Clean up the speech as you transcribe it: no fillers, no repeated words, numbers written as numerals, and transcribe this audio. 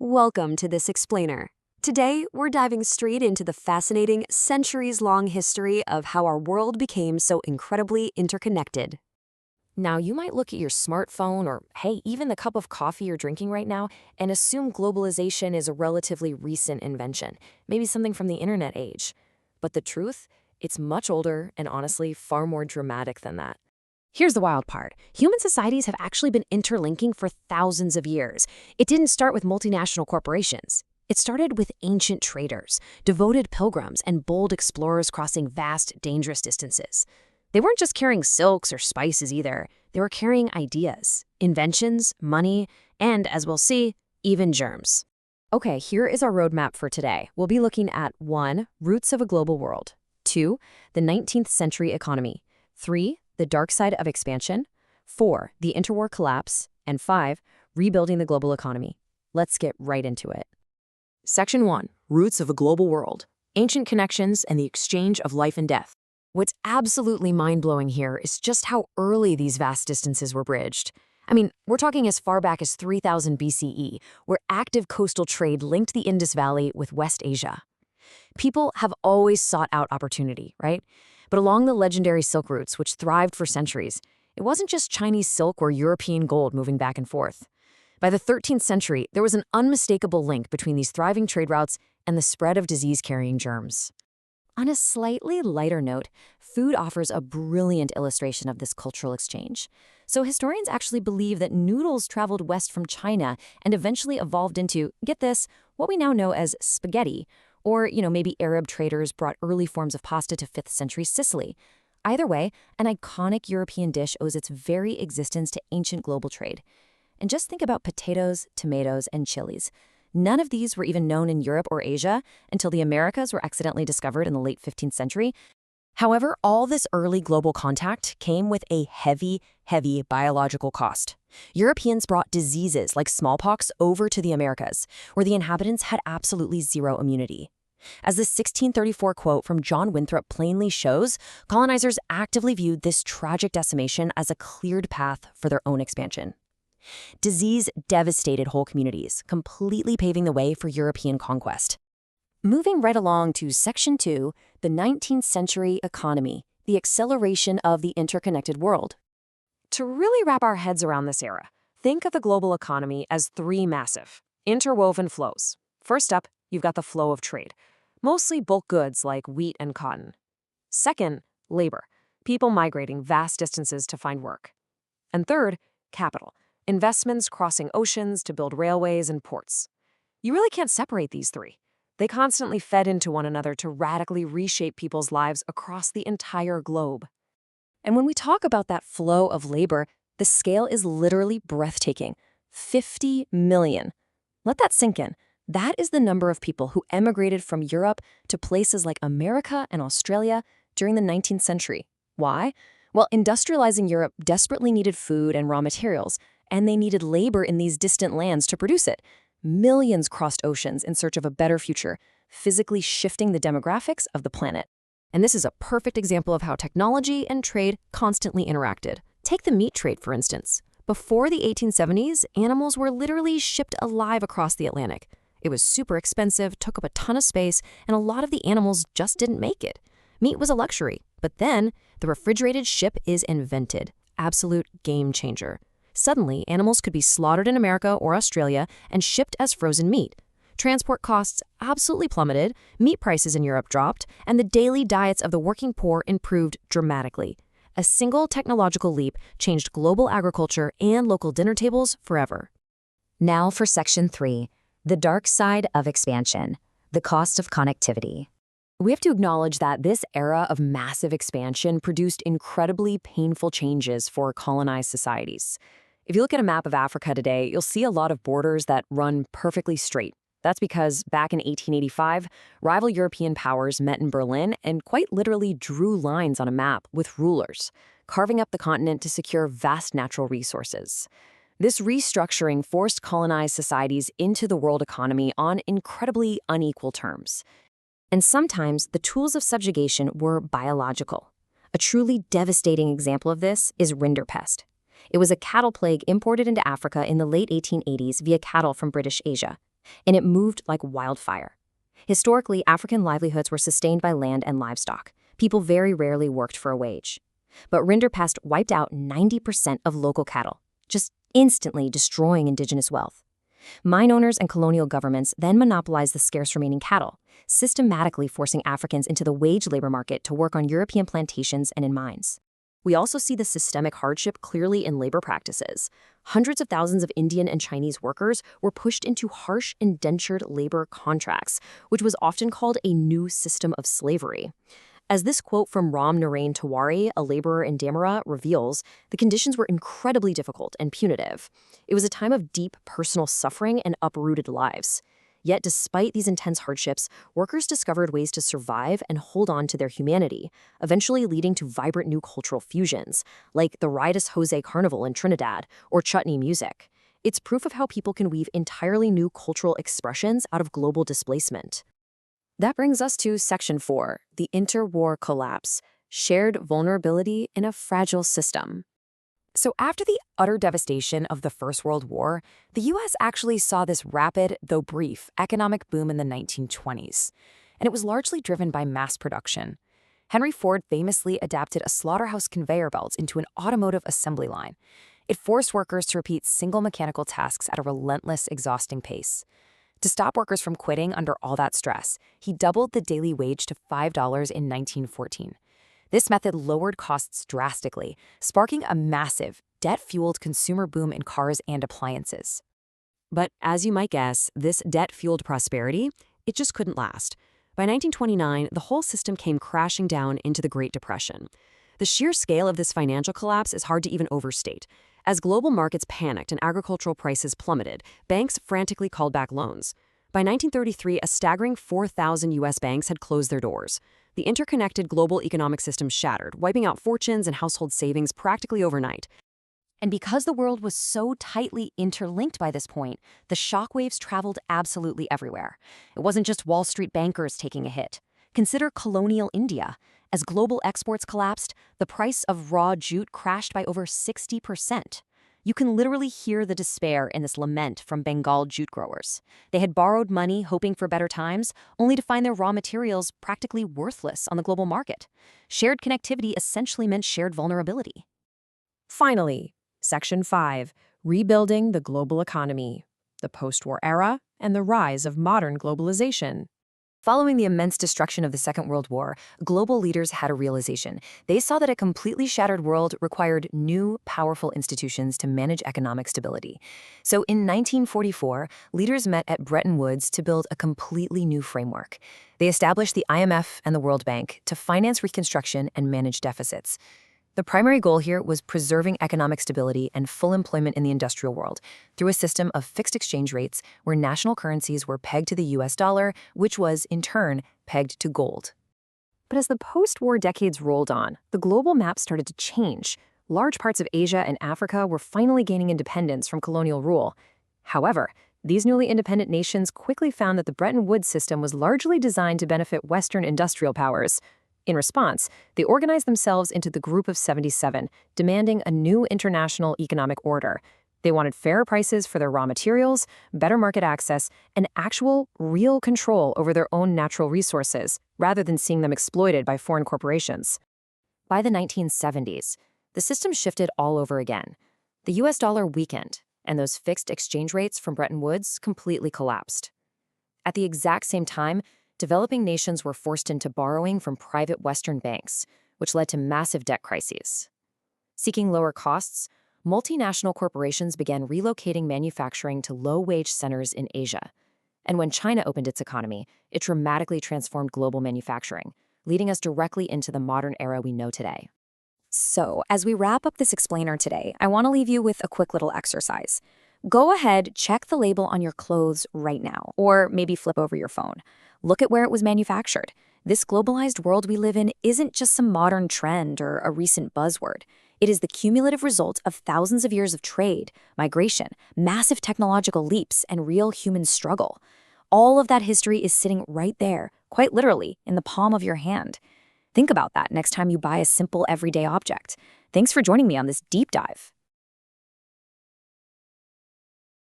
Welcome to this explainer. Today, we're diving straight into the fascinating centuries-long history of how our world became so incredibly interconnected. Now, you might look at your smartphone or, hey, even the cup of coffee you're drinking right now and assume globalization is a relatively recent invention, maybe something from the internet age. But the truth? It's much older and honestly far more dramatic than that. Here's the wild part. Human societies have actually been interlinking for thousands of years. It didn't start with multinational corporations. It started with ancient traders, devoted pilgrims, and bold explorers crossing vast, dangerous distances. They weren't just carrying silks or spices either. They were carrying ideas, inventions, money, and, as we'll see, even germs. Okay, here is our roadmap for today. We'll be looking at 1. Roots of a global world. 2. The 19th century economy. 3. The dark side of expansion. 4. The interwar collapse. And 5. Rebuilding the global economy. Let's get right into it. Section 1. Roots of a global world. Ancient connections and the exchange of life and death. What's absolutely mind-blowing here is just how early these vast distances were bridged. I mean, we're talking as far back as 3000 BCE, where active coastal trade linked the Indus Valley with West Asia. People have always sought out opportunity, right? But along the legendary Silk routes, which thrived for centuries, it wasn't just Chinese silk or European gold moving back and forth. By the 13th century, there was an unmistakable link between these thriving trade routes and the spread of disease-carrying germs. On a slightly lighter note, food offers a brilliant illustration of this cultural exchange. So historians actually believe that noodles traveled west from China and eventually evolved into, get this, what we now know as spaghetti, or, maybe Arab traders brought early forms of pasta to 5th century Sicily. Either way, an iconic European dish owes its very existence to ancient global trade. And just think about potatoes, tomatoes, and chilies. None of these were even known in Europe or Asia until the Americas were accidentally discovered in the late 15th century. However, all this early global contact came with a heavy biological cost. Europeans brought diseases like smallpox over to the Americas, where the inhabitants had absolutely zero immunity. As the 1634 quote from John Winthrop plainly shows, colonizers actively viewed this tragic decimation as a cleared path for their own expansion. Disease devastated whole communities, completely paving the way for European conquest. Moving right along to Section 2, the 19th century economy, the acceleration of the interconnected world. To really wrap our heads around this era, think of the global economy as 3 massive, interwoven flows. First up, you've got the flow of trade, mostly bulk goods like wheat and cotton. Second, labor, people migrating vast distances to find work. And third, capital, investments crossing oceans to build railways and ports. You really can't separate these 3. They constantly fed into one another to radically reshape people's lives across the entire globe. And when we talk about that flow of labor, the scale is literally breathtaking. 50 million. Let that sink in. That is the number of people who emigrated from Europe to places like America and Australia during the 19th century. Why? Well, industrializing Europe desperately needed food and raw materials, and they needed labor in these distant lands to produce it. Millions crossed oceans in search of a better future, physically shifting the demographics of the planet. And this is a perfect example of how technology and trade constantly interacted. Take the meat trade, for instance. Before the 1870s, animals were literally shipped alive across the Atlantic. It was super expensive, took up a ton of space, and a lot of the animals just didn't make it. Meat was a luxury, but then the refrigerated ship is invented. Absolute game changer. Suddenly, animals could be slaughtered in America or Australia and shipped as frozen meat. Transport costs absolutely plummeted, meat prices in Europe dropped, and the daily diets of the working poor improved dramatically. A single technological leap changed global agriculture and local dinner tables forever. Now for Section 3, the dark side of expansion, the cost of connectivity. We have to acknowledge that this era of massive expansion produced incredibly painful changes for colonized societies. If you look at a map of Africa today, you'll see a lot of borders that run perfectly straight. That's because back in 1885, rival European powers met in Berlin and quite literally drew lines on a map with rulers, carving up the continent to secure vast natural resources. This restructuring forced colonized societies into the world economy on incredibly unequal terms. And sometimes the tools of subjugation were biological. A truly devastating example of this is rinderpest. It was a cattle plague imported into Africa in the late 1880s via cattle from British Asia. and it moved like wildfire. Historically, African livelihoods were sustained by land and livestock. People very rarely worked for a wage. But Rinderpest wiped out 90% of local cattle, just instantly destroying indigenous wealth. Mine owners and colonial governments then monopolized the scarce remaining cattle, systematically forcing Africans into the wage labor market to work on European plantations and in mines. We also see the systemic hardship clearly in labor practices. Hundreds of thousands of Indian and Chinese workers were pushed into harsh indentured labor contracts, which was often called a new system of slavery. As this quote from Ram Narain Tewari, a laborer in Damara, reveals, the conditions were incredibly difficult and punitive. It was a time of deep personal suffering and uprooted lives. Yet despite these intense hardships, workers discovered ways to survive and hold on to their humanity, eventually leading to vibrant new cultural fusions, like the riotous Jose Carnival in Trinidad or chutney music. It's proof of how people can weave entirely new cultural expressions out of global displacement. That brings us to Section 4, the interwar collapse, shared vulnerability in a fragile system. So after the utter devastation of the First World War, the U.S. actually saw this rapid, though brief, economic boom in the 1920s. And it was largely driven by mass production. Henry Ford famously adapted a slaughterhouse conveyor belt into an automotive assembly line. It forced workers to repeat single mechanical tasks at a relentless, exhausting pace. To stop workers from quitting under all that stress, he doubled the daily wage to $5 in 1914. This method lowered costs drastically, sparking a massive, debt-fueled consumer boom in cars and appliances. But as you might guess, this debt-fueled prosperity, it just couldn't last. By 1929, the whole system came crashing down into the Great Depression. The sheer scale of this financial collapse is hard to even overstate. As global markets panicked and agricultural prices plummeted, banks frantically called back loans. By 1933, a staggering 4,000 U.S. banks had closed their doors. The interconnected global economic system shattered, wiping out fortunes and household savings practically overnight. And because the world was so tightly interlinked by this point, the shockwaves traveled absolutely everywhere. It wasn't just Wall Street bankers taking a hit. Consider colonial India. As global exports collapsed, the price of raw jute crashed by over 60%. You can literally hear the despair in this lament from Bengal jute growers. They had borrowed money hoping for better times, only to find their raw materials practically worthless on the global market. Shared connectivity essentially meant shared vulnerability. Finally, Section 5, Rebuilding the Global Economy, the Post-War Era and the Rise of Modern Globalization. Following the immense destruction of the Second World War, global leaders had a realization. They saw that a completely shattered world required new, powerful institutions to manage economic stability. So in 1944, leaders met at Bretton Woods to build a completely new framework. They established the IMF and the World Bank to finance reconstruction and manage deficits. The primary goal here was preserving economic stability and full employment in the industrial world through a system of fixed exchange rates where national currencies were pegged to the US dollar, which was, in turn, pegged to gold. But as the post-war decades rolled on, the global map started to change. Large parts of Asia and Africa were finally gaining independence from colonial rule. However, these newly independent nations quickly found that the Bretton Woods system was largely designed to benefit Western industrial powers. In response, they organized themselves into the Group of 77, demanding a new international economic order. They wanted fairer prices for their raw materials, better market access, and actual, real control over their own natural resources, rather than seeing them exploited by foreign corporations. By the 1970s, the system shifted all over again. The US dollar weakened, and those fixed exchange rates from Bretton Woods completely collapsed. At the exact same time, developing nations were forced into borrowing from private Western banks, which led to massive debt crises. Seeking lower costs, multinational corporations began relocating manufacturing to low-wage centers in Asia. And when China opened its economy, it dramatically transformed global manufacturing, leading us directly into the modern era we know today. So, as we wrap up this explainer today, I want to leave you with a quick little exercise. Go ahead, check the label on your clothes right now, or maybe flip over your phone. Look at where it was manufactured. This globalized world we live in isn't just some modern trend or a recent buzzword. It is the cumulative result of thousands of years of trade, migration, massive technological leaps, and real human struggle. All of that history is sitting right there, quite literally, in the palm of your hand. Think about that next time you buy a simple everyday object. Thanks for joining me on this deep dive.